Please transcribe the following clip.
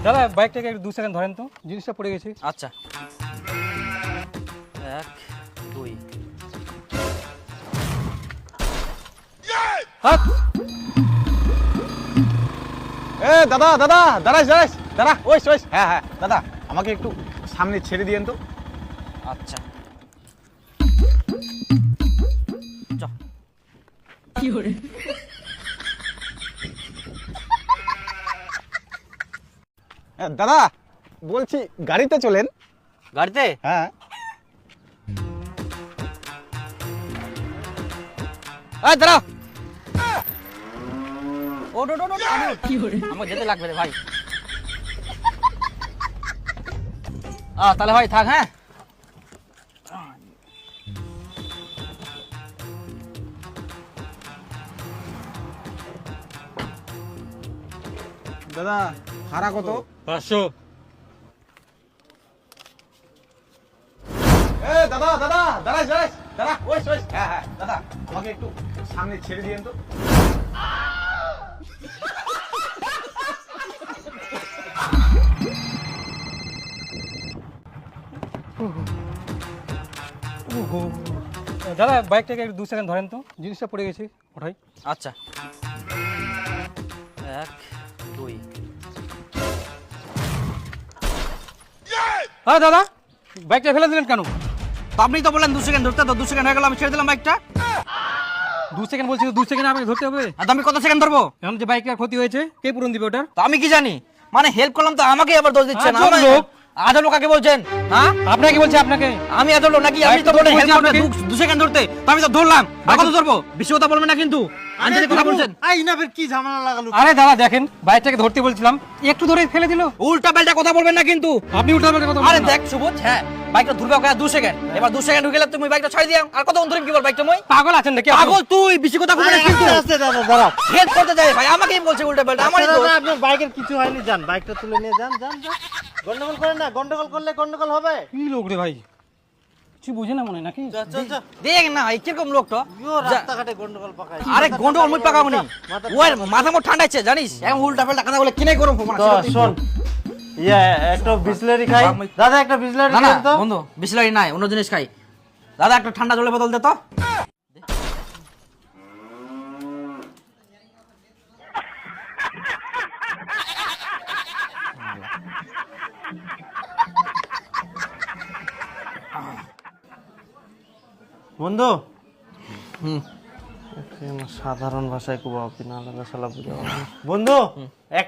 দাদা বাইকটাকে একটু 2 সেকেন্ড ধরেন তো, জিনিসটা পড়ে গেছে। আচ্ছা 1 2 হাত দাদা দাদা দাঁড়াইস দাঁড়াইস দাঁড়া, ওইস ওইস, হ্যাঁ হ্যাঁ দাদা, আমাকে একটু সামনে ছেড়ে দিয়েন তো। আচ্ছা চ দাদা বলছি গাড়িতে চলেন। গাড়িতে হ্যাঁ এই দাঁড়াও ও ডো ডো ডো আমাকে যেতে লাগবে রে ভাই। তাহলে ভাই থাক। হ্যাঁ দাদা ভাড়া কত? 500। দাদা দাদা দাঁড়াইস দাঁড়াইস দাঁড়া, ওইস ওইস, হ্যাঁ হ্যাঁ দাদা, আমাকে একটু সামনে ছেড়ে দিয়েন তো। দাদা বাইকটাকে একটু 2 সেকেন্ড ধরেন তো, জিনিসটা পড়ে গেছে, ওঠাই। আচ্ছা 1 2 হ্যাঁ দাদা বাইকটা ফেলে দিলেন কেন? তো আপনি তো বললেন 2 সেকেন্ড ধরতে, তো 2 সেকেন্ড হয়ে গেল, আমি ছেড়ে দিলাম বাইকটা। 2 সেকেন্ড বলছি, 2 সেকেন্ড আমাকে ধরতে হবে। আর তো আমি কত সেকেন্ড ধরবো? এখন যে বাইকের ক্ষতি হয়েছে কে পূরণ দিবে ওটার? তো আমি কি জানি, মানে হেল্প করলাম তো আমাকে আবার দোষ দিচ্ছেন। আজব লোক। আজব লোক কাকে বলছেন? হ্যাঁ আপনাকে কি বলছে? আপনাকে আমি এত লোক নাকি? আপনি তো বাইকটা বলেন তো হেল্প বলছি করতে আপনাকে। 2 সেকেন্ড ধরতে, তো আমি তো ধরলাম। আর কত ধরবো? বেশি কথা বলবেন না কিন্তু, আঞ্জলি কথা বলছেন। এই না ফের কি ঝামেলা লাগালো? আরে দাদা দেখেন বাইকটাকে ধরতে বলছিলাম, একটু ধরে ফেলে দিল। উল্টা পাল্টা কথা বলবেন না কিন্তু। আপনি উল্টা পাল্টা কথা আরে বলছেন না। দেখ সুবোধ, হ্যাঁ বাইকটা ধরবে ওকে 2 সেকেন্ড, এবার 2 সেকেন্ড হয়ে গেলে তুমি বাইকটা ছয় দিও। আর কতক্ষণ ধরে কি বল বাইকটা মই? পাগল আছেন নাকি আপনি? পাগল তুই, বেশি কথা বলবেন না কিন্তু। আস্তে আস্তে দাদা দাঁড়াও। হেল্প করতে যাই ভাই, আমাকেই বলছে উল্টা পাল্টা। আমারই তো দাদা আপনার বাইকের কিছু হয়নি, যান বাইকটা তুলে নিয়ে যান যান যান। গন্ডগোল করেন না, গন্ডগোল করলে গন্ডগোল হবে। কি লোক রে ভাই, কিছু বুঝে না মনে হয় নাকি? চল চল চল। দেখ না ভাই কিরকম লোকটা। ইয়ো রাস্তাঘাটে গন্ডগোল পাকায়। আরে গন্ডগোল মুই পাকাবনি, ওর মাথা মোট ঠান্ডাচ্ছে জানিস, এখন উল্টা পাল্টা কথা বলে কিনে করব ফোন। তো শোন, একটা বিসলারি খাই। দাদা একটা বিসলারি না না দেন তো। বন্ধু, বিসলারি নাই, অন্য জিনিস খাই। দাদা একটা ঠান্ডা জলের বোতল দে তো। বন্ধু, হুম সাধারণ ভাষায় কুবা আপনি না আলাদা শালা বুঝা। বন্ধু একটা